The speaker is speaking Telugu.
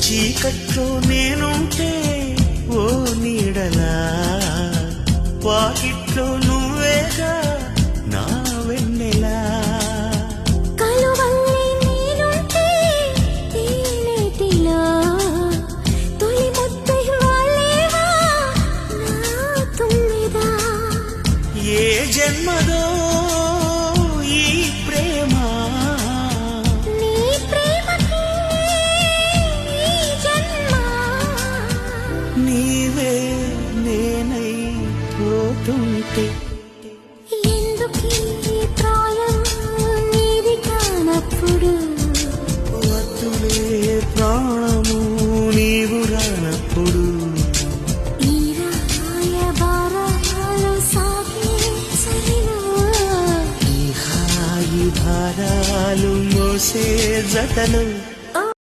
చీకట్లో నేనుంటే ఓ నీడలా, వాకిట్లో నువ్వేగా నా వెన్నెలా. ఏ జన్మదో ఈ ప్రేమ, నీ ప్రేమకి ఈ జన్మ. నీవే నేనై పోతుంటే ఎందుకీ ప్రాయం నీది కానప్పుడు, వద్దులే ప్రాణము నీవు రానప్పుడు. భారాలు మోసే జతలు